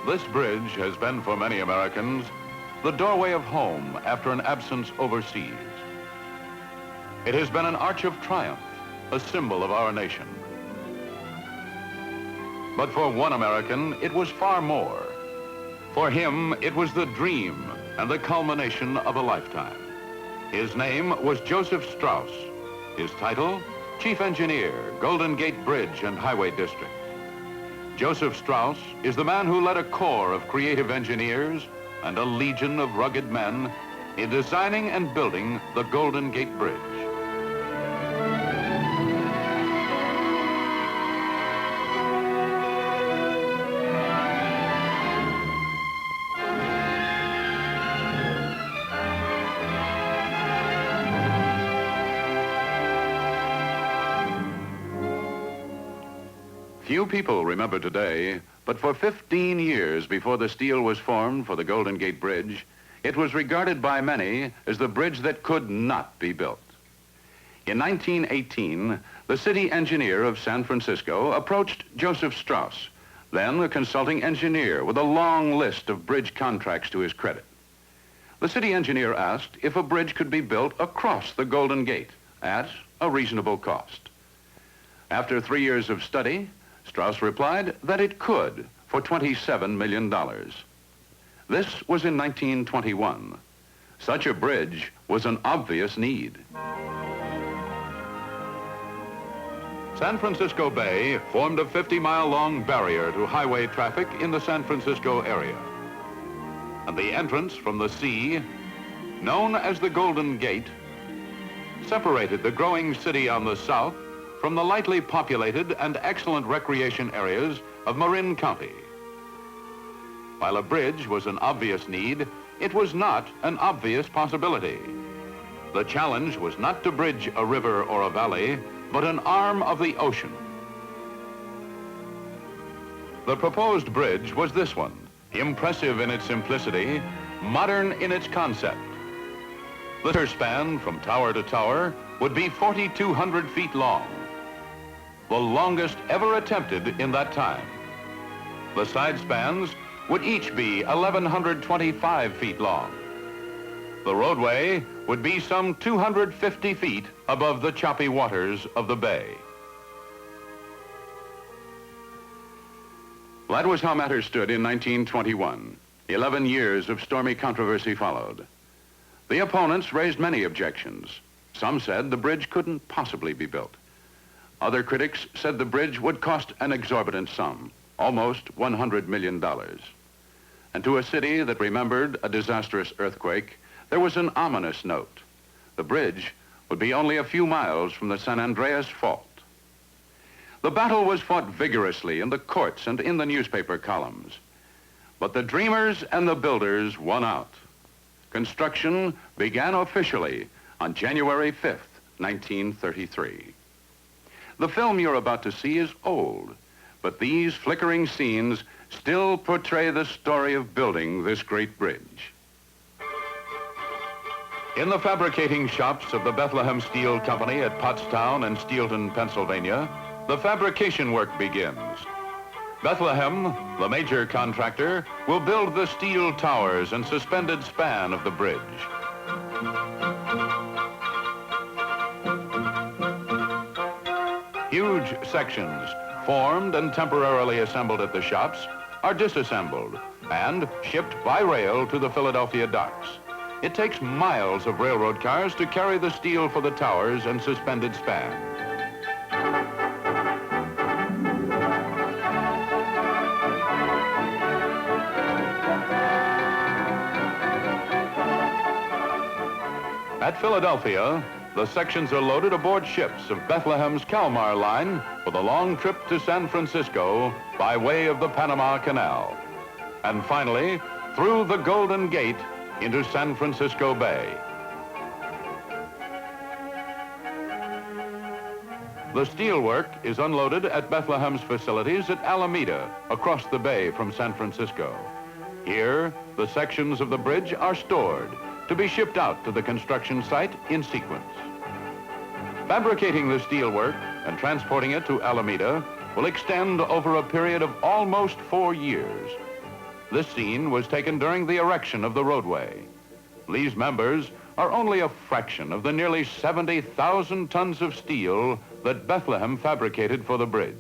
This bridge has been for many Americans the doorway of home after an absence overseas. It has been an arch of triumph, a symbol of our nation. But for one American, it was far more. For him, it was the dream and the culmination of a lifetime. His name was Joseph Strauss. His title, Chief Engineer, Golden Gate Bridge and Highway District. Joseph Strauss is the man who led a corps of creative engineers and a legion of rugged men in designing and building the Golden Gate Bridge. Few people remember today, but for 15 years before the steel was formed for the Golden Gate Bridge, it was regarded by many as the bridge that could not be built. In 1918, the city engineer of San Francisco approached Joseph Strauss, then a consulting engineer with a long list of bridge contracts to his credit. The city engineer asked if a bridge could be built across the Golden Gate at a reasonable cost. After 3 years of study, Strauss replied that it could for $27 million. This was in 1921. Such a bridge was an obvious need. San Francisco Bay formed a 50-mile-long barrier to highway traffic in the San Francisco area. And the entrance from the sea, known as the Golden Gate, separated the growing city on the south from the lightly populated and excellent recreation areas of Marin County. While a bridge was an obvious need, it was not an obvious possibility. The challenge was not to bridge a river or a valley, but an arm of the ocean. The proposed bridge was this one, impressive in its simplicity, modern in its concept. The span from tower to tower would be 4,200 feet long, the longest ever attempted in that time. The side spans would each be 1,125 feet long. The roadway would be some 250 feet above the choppy waters of the bay. That was how matters stood in 1921. 11 years of stormy controversy followed. The opponents raised many objections. Some said the bridge couldn't possibly be built. Other critics said the bridge would cost an exorbitant sum, almost $100 million. And to a city that remembered a disastrous earthquake, there was an ominous note. The bridge would be only a few miles from the San Andreas Fault. The battle was fought vigorously in the courts and in the newspaper columns. But the dreamers and the builders won out. Construction began officially on January 5th, 1933. The film you're about to see is old, but these flickering scenes still portray the story of building this great bridge. In the fabricating shops of the Bethlehem Steel Company at Pottstown and Steelton, Pennsylvania, the fabrication work begins. Bethlehem, the major contractor, will build the steel towers and suspended span of the bridge. Huge sections, formed and temporarily assembled at the shops, are disassembled and shipped by rail to the Philadelphia docks. It takes miles of railroad cars to carry the steel for the towers and suspended span. At Philadelphia, the sections are loaded aboard ships of Bethlehem's Kalmar line for the long trip to San Francisco by way of the Panama Canal. And finally, through the Golden Gate into San Francisco Bay. The steelwork is unloaded at Bethlehem's facilities at Alameda, across the bay from San Francisco. Here, the sections of the bridge are stored to be shipped out to the construction site in sequence. Fabricating the steelwork and transporting it to Alameda will extend over a period of almost 4 years. This scene was taken during the erection of the roadway. These members are only a fraction of the nearly 70,000 tons of steel that Bethlehem fabricated for the bridge.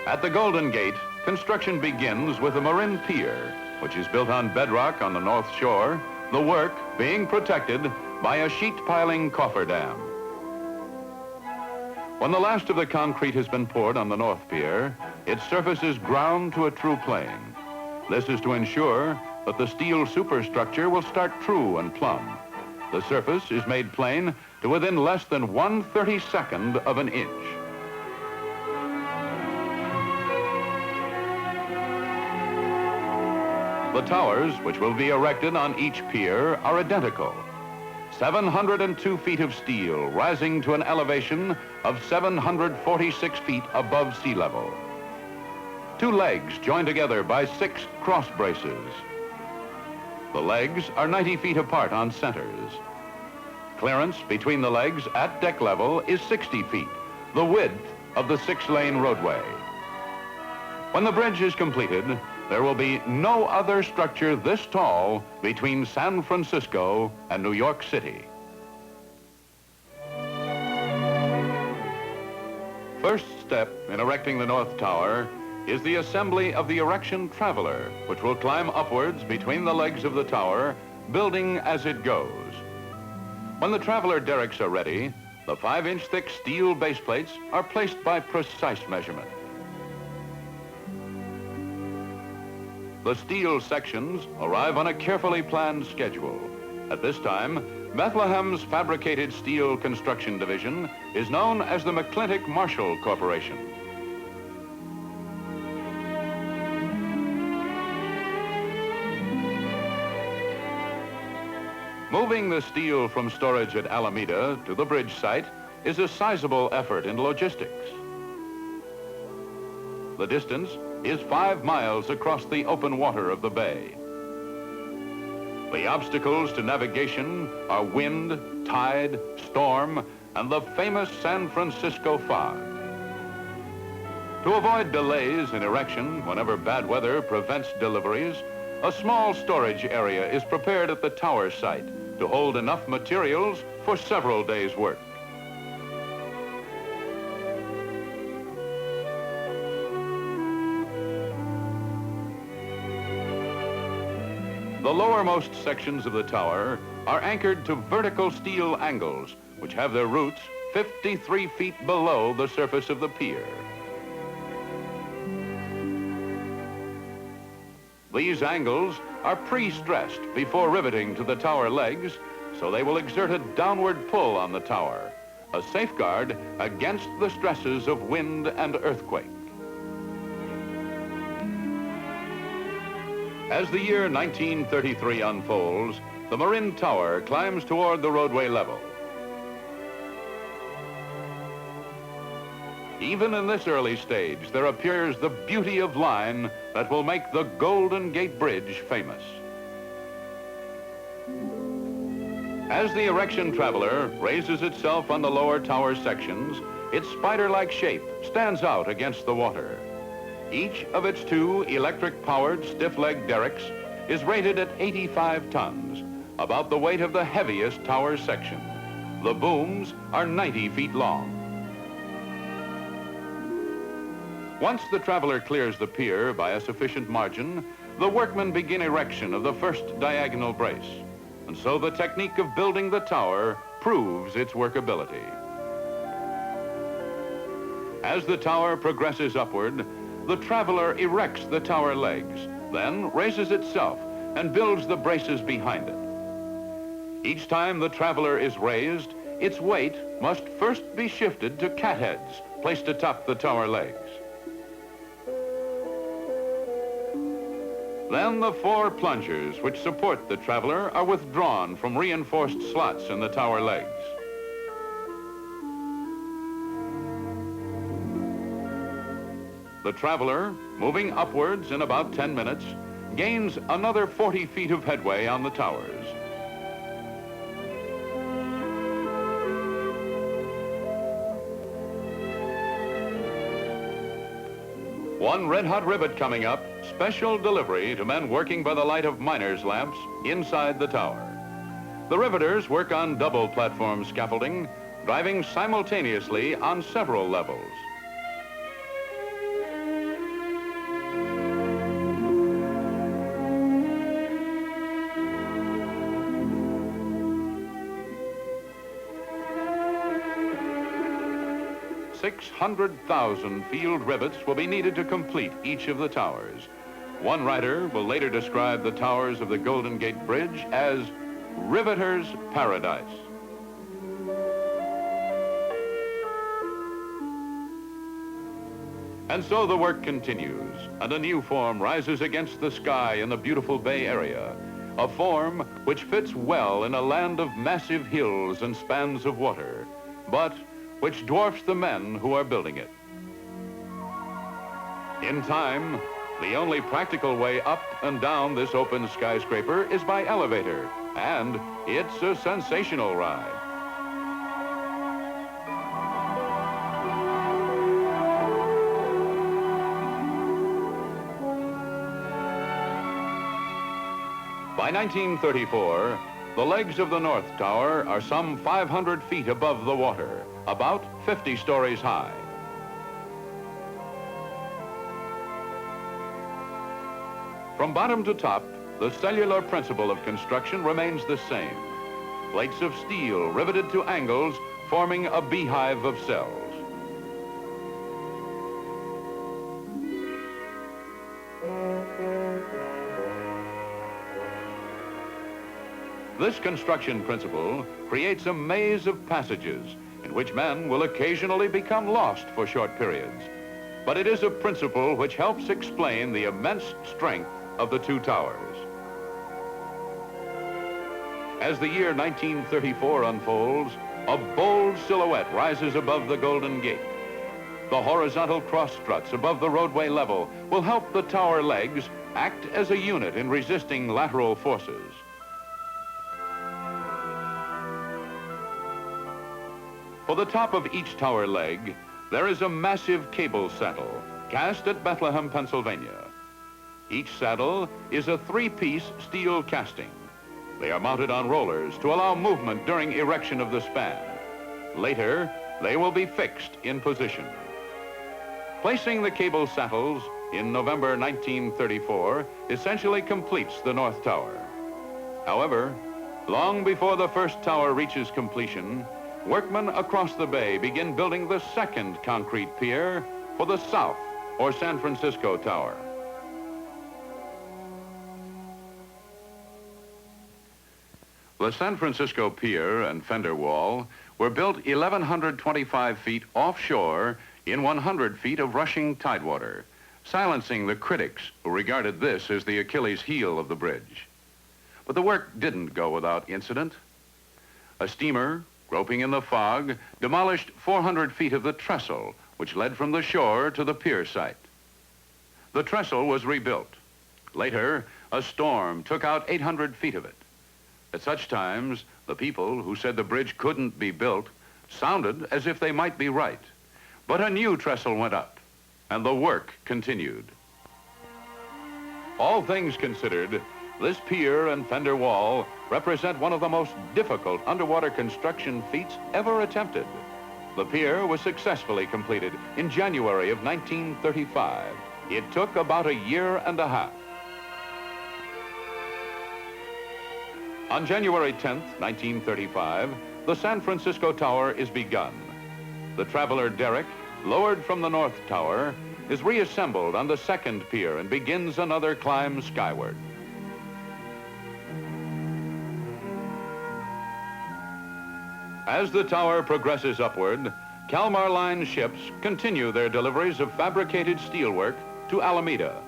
At the Golden Gate, construction begins with a Marin Pier, which is built on bedrock on the north shore, the work being protected by a sheet piling cofferdam. When the last of the concrete has been poured on the North Pier, its surface is ground to a true plane. This is to ensure that the steel superstructure will start true and plumb. The surface is made plane to within less than 1/32 of an inch. The towers, which will be erected on each pier, are identical. 702 feet of steel rising to an elevation of 746 feet above sea level. 2 legs joined together by 6 cross braces. The legs are 90 feet apart on centers. Clearance between the legs at deck level is 60 feet, the width of the 6-lane roadway. When the bridge is completed, there will be no other structure this tall between San Francisco and New York City. First step in erecting the North Tower is the assembly of the erection traveler, which will climb upwards between the legs of the tower, building as it goes. When the traveler derricks are ready, the 5-inch thick steel base plates are placed by precise measurement. The steel sections arrive on a carefully planned schedule. At this time, Bethlehem's Fabricated Steel Construction Division is known as the McClintock Marshall Corporation. Moving the steel from storage at Alameda to the bridge site is a sizable effort in logistics. The distance is 5 miles across the open water of the bay. The obstacles to navigation are wind, tide, storm, and the famous San Francisco fog. To avoid delays in erection whenever bad weather prevents deliveries, a small storage area is prepared at the tower site to hold enough materials for several days' work. The lowermost sections of the tower are anchored to vertical steel angles, which have their roots 53 feet below the surface of the pier. These angles are pre-stressed before riveting to the tower legs, so they will exert a downward pull on the tower, a safeguard against the stresses of wind and earthquake. As the year 1933 unfolds, the Marin Tower climbs toward the roadway level. Even in this early stage, there appears the beauty of line that will make the Golden Gate Bridge famous. As the erection traveler raises itself on the lower tower sections, its spider-like shape stands out against the water. Each of its 2 electric-powered stiff-leg derricks is rated at 85 tons, about the weight of the heaviest tower section. The booms are 90 feet long. Once the traveler clears the pier by a sufficient margin, the workmen begin erection of the first diagonal brace. And so the technique of building the tower proves its workability. As the tower progresses upward, the traveler erects the tower legs, then raises itself and builds the braces behind it. Each time the traveler is raised, its weight must first be shifted to catheads placed atop the tower legs. Then the 4 plungers which support the traveler are withdrawn from reinforced slots in the tower legs. The traveler, moving upwards in about 10 minutes, gains another 40 feet of headway on the towers. One red-hot rivet coming up, special delivery to men working by the light of miners' lamps inside the tower. The riveters work on double platform scaffolding, driving simultaneously on several levels. $600,000 field rivets will be needed to complete each of the towers. One writer will later describe the towers of the Golden Gate Bridge as riveter's paradise. And so the work continues, and a new form rises against the sky in the beautiful Bay Area, a form which fits well in a land of massive hills and spans of water, but which dwarfs the men who are building it. In time, the only practical way up and down this open skyscraper is by elevator, and it's a sensational ride. By 1934, the legs of the North Tower are some 500 feet above the water, about 50 stories high. From bottom to top, the cellular principle of construction remains the same. Plates of steel riveted to angles, forming a beehive of cells. This construction principle creates a maze of passages in which men will occasionally become lost for short periods. But it is a principle which helps explain the immense strength of the two towers. As the year 1934 unfolds, a bold silhouette rises above the Golden Gate. The horizontal cross struts above the roadway level will help the tower legs act as a unit in resisting lateral forces. For the top of each tower leg, there is a massive cable saddle cast at Bethlehem, Pennsylvania. Each saddle is a three-piece steel casting. They are mounted on rollers to allow movement during erection of the span. Later, they will be fixed in position. Placing the cable saddles in November 1934 essentially completes the North Tower. However, long before the first tower reaches completion, workmen across the bay begin building the second concrete pier for the South or San Francisco Tower. The San Francisco Pier and fender wall were built 1,125 feet offshore in 100 feet of rushing tidewater, silencing the critics who regarded this as the Achilles heel of the bridge. But the work didn't go without incident. A steamer, groping in the fog, demolished 400 feet of the trestle, which led from the shore to the pier site. The trestle was rebuilt. Later, a storm took out 800 feet of it. At such times, the people who said the bridge couldn't be built sounded as if they might be right. But a new trestle went up, and the work continued. All things considered, this pier and fender wall represent one of the most difficult underwater construction feats ever attempted. The pier was successfully completed in January of 1935. It took about a year and a half. On January 10th, 1935, the San Francisco Tower is begun. The traveler derrick, lowered from the North Tower, is reassembled on the second pier and begins another climb skyward. As the tower progresses upward, Kalmar Line ships continue their deliveries of fabricated steelwork to Alameda.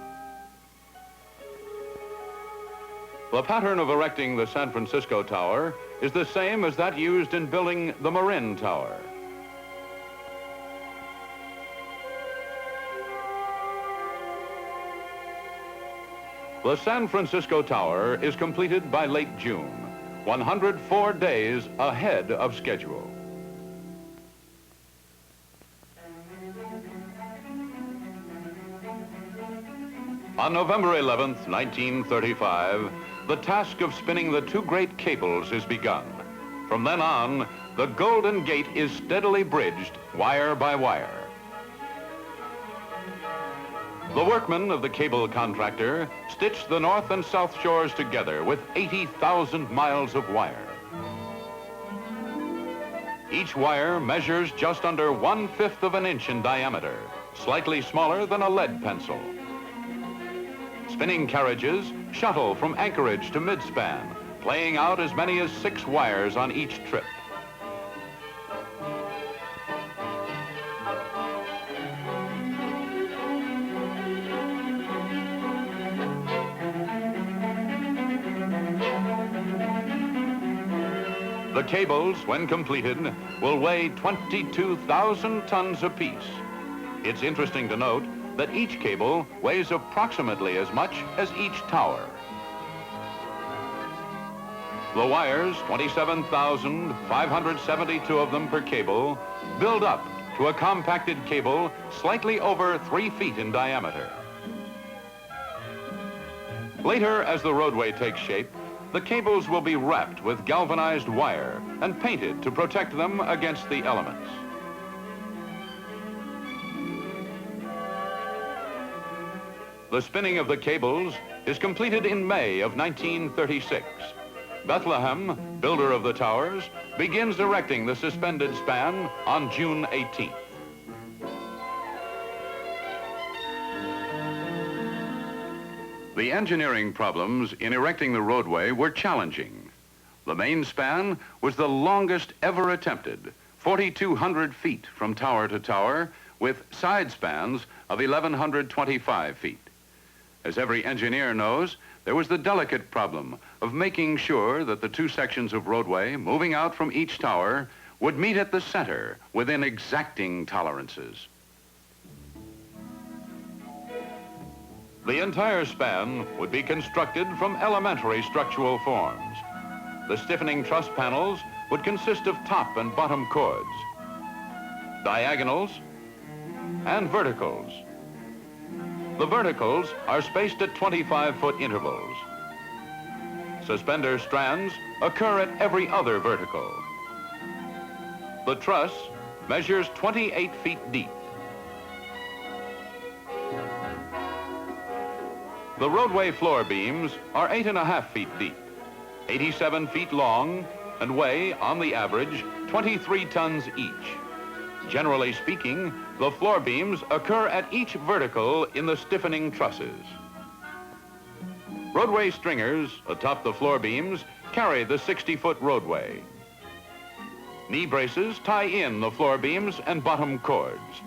The pattern of erecting the San Francisco Tower is the same as that used in building the Marin Tower. The San Francisco Tower is completed by late June, 104 days ahead of schedule. On November 11th, 1935, the task of spinning the two great cables is begun. From then on, the Golden Gate is steadily bridged wire by wire. The workmen of the cable contractor stitched the north and south shores together with 80,000 miles of wire. Each wire measures just under 1/5 of an inch in diameter, slightly smaller than a lead pencil. Spinning carriages shuttle from anchorage to midspan, playing out as many as 6 wires on each trip. The cables, when completed, will weigh 22,000 tons apiece. It's interesting to note that each cable weighs approximately as much as each tower. The wires, 27,572 of them per cable, build up to a compacted cable slightly over 3 feet in diameter. Later, as the roadway takes shape, the cables will be wrapped with galvanized wire and painted to protect them against the elements. The spinning of the cables is completed in May of 1936. Bethlehem, builder of the towers, begins erecting the suspended span on June 18th. The engineering problems in erecting the roadway were challenging. The main span was the longest ever attempted, 4,200 feet from tower to tower, with side spans of 1,125 feet. As every engineer knows, there was the delicate problem of making sure that the 2 sections of roadway moving out from each tower would meet at the center within exacting tolerances. The entire span would be constructed from elementary structural forms. The stiffening truss panels would consist of top and bottom chords, diagonals, and verticals. The verticals are spaced at 25-foot intervals. Suspender strands occur at every other vertical. The truss measures 28 feet deep. The roadway floor beams are 8.5 feet deep, 87 feet long, and weigh, on the average, 23 tons each. Generally speaking, the floor beams occur at each vertical in the stiffening trusses. Roadway stringers atop the floor beams carry the 60-foot roadway. Knee braces tie in the floor beams and bottom chords.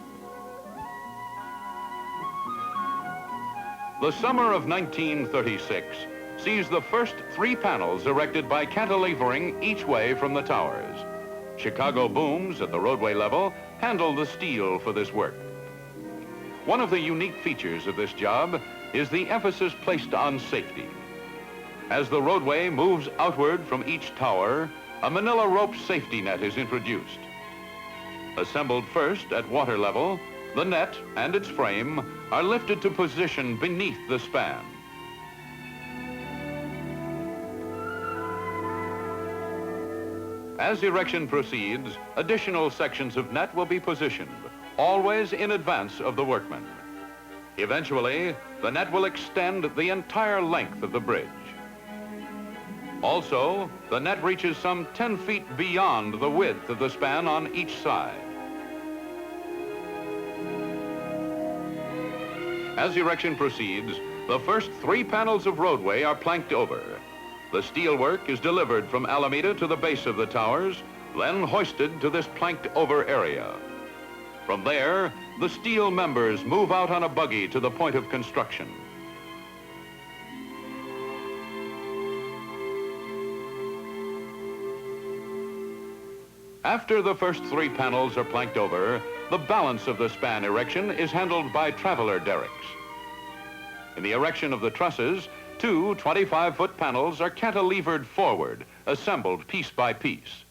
The summer of 1936 sees the first 3 panels erected by cantilevering each way from the towers. Chicago booms at the roadway level handle the steel for this work. One of the unique features of this job is the emphasis placed on safety. As the roadway moves outward from each tower, a manila rope safety net is introduced. Assembled first at water level, the net and its frame are lifted to position beneath the span. As erection proceeds, additional sections of net will be positioned, always in advance of the workmen. Eventually, the net will extend the entire length of the bridge. Also, the net reaches some 10 feet beyond the width of the span on each side. As erection proceeds, the first 3 panels of roadway are planked over. The steelwork is delivered from Alameda to the base of the towers, then hoisted to this planked over area. From there, the steel members move out on a buggy to the point of construction. After the first 3 panels are planked over, the balance of the span erection is handled by traveler derricks. In the erection of the trusses, two 25-foot panels are cantilevered forward, assembled piece by piece.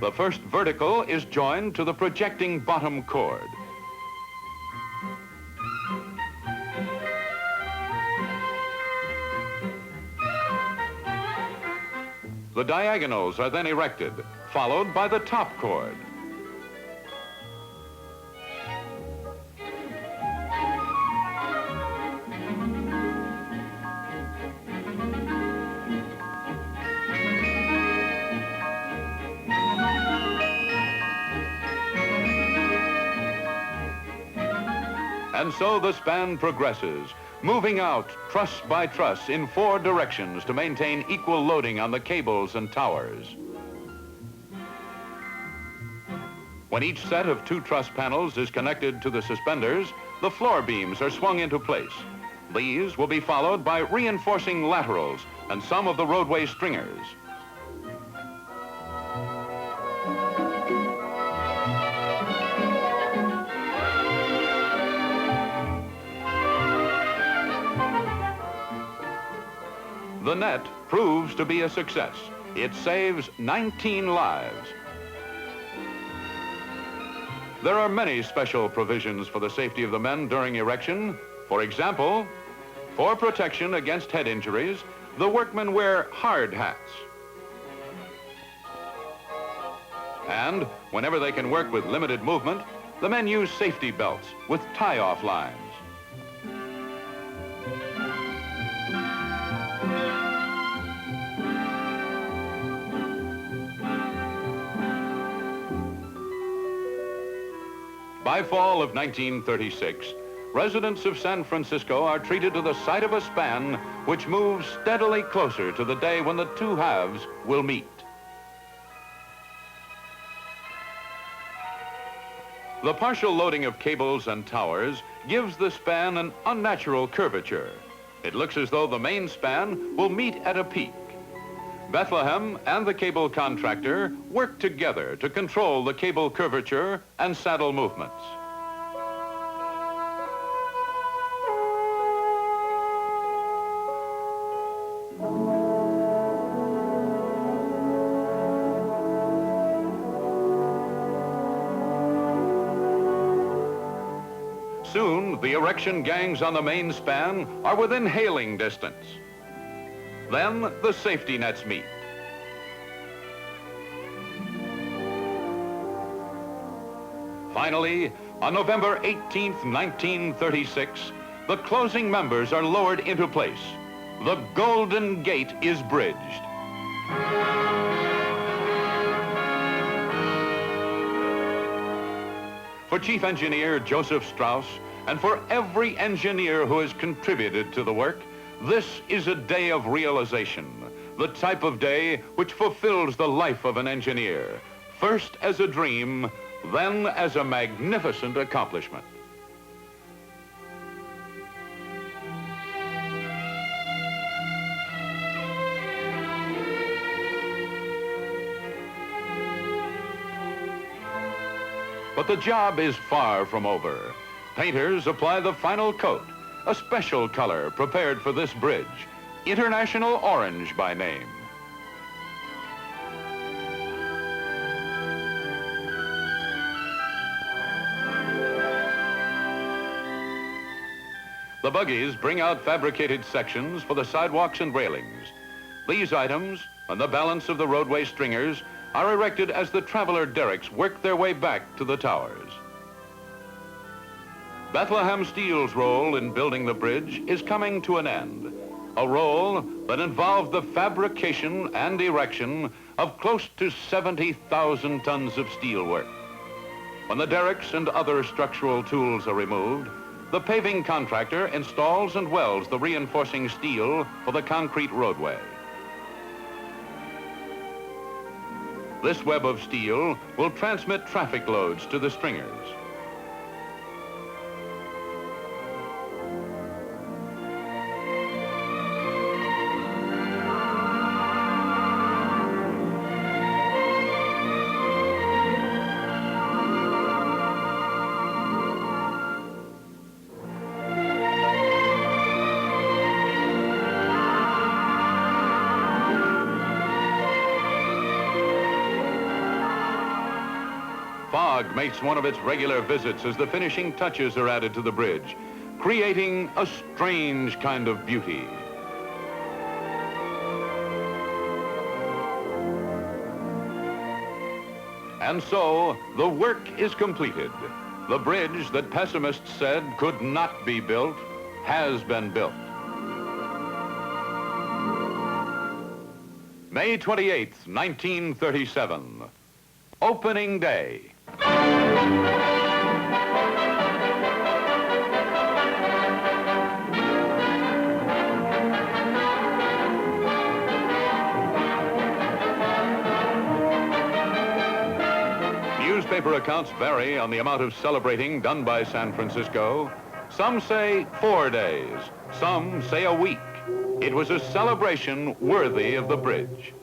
The first vertical is joined to the projecting bottom cord. The diagonals are then erected, followed by the top cord. And so the span progresses, moving out truss by truss in 4 directions to maintain equal loading on the cables and towers. When each set of 2 truss panels is connected to the suspenders, the floor beams are swung into place. These will be followed by reinforcing laterals and some of the roadway stringers. The net proves to be a success. It saves 19 lives. There are many special provisions for the safety of the men during erection. For example, for protection against head injuries, the workmen wear hard hats. And whenever they can work with limited movement, the men use safety belts with tie-off lines. By fall of 1936, residents of San Francisco are treated to the sight of a span which moves steadily closer to the day when the 2 halves will meet. The partial loading of cables and towers gives the span an unnatural curvature. It looks as though the main span will meet at a peak. Bethlehem and the cable contractor work together to control the cable curvature and saddle movements. Soon, the erection gangs on the main span are within hailing distance. Then the safety nets meet. Finally, on November 18th, 1936, the closing members are lowered into place. The Golden Gate is bridged. For Chief Engineer Joseph Strauss, and for every engineer who has contributed to the work, this is a day of realization, the type of day which fulfills the life of an engineer, first as a dream, then as a magnificent accomplishment. But the job is far from over. Painters apply the final coat, a special color prepared for this bridge, International Orange by name. The buggies bring out fabricated sections for the sidewalks and railings. These items and the balance of the roadway stringers are erected as the traveler derricks work their way back to the towers. Bethlehem Steel's role in building the bridge is coming to an end, a role that involved the fabrication and erection of close to 70,000 tons of steel work. When the derricks and other structural tools are removed, the paving contractor installs and welds the reinforcing steel for the concrete roadway. This web of steel will transmit traffic loads to the stringers. Fog makes one of its regular visits as the finishing touches are added to the bridge, creating a strange kind of beauty. And so, the work is completed. The bridge that pessimists said could not be built has been built. May 28th, 1937, opening day. Newspaper accounts vary on the amount of celebrating done by San Francisco. Some say 4 days, some say a week. It was a celebration worthy of the bridge.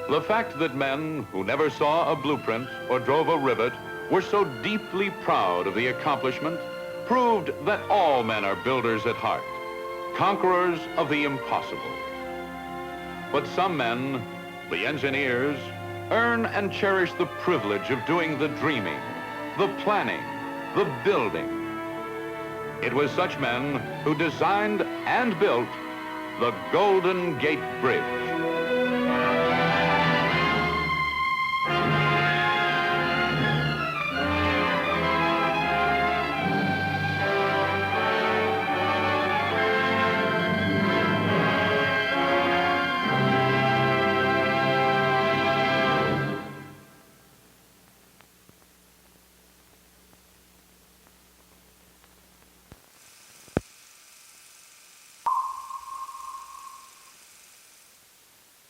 The fact that men who never saw a blueprint or drove a rivet were so deeply proud of the accomplishment proved that all men are builders at heart, conquerors of the impossible. But some men, the engineers, earn and cherish the privilege of doing the dreaming, the planning, the building. It was such men who designed and built the Golden Gate Bridge.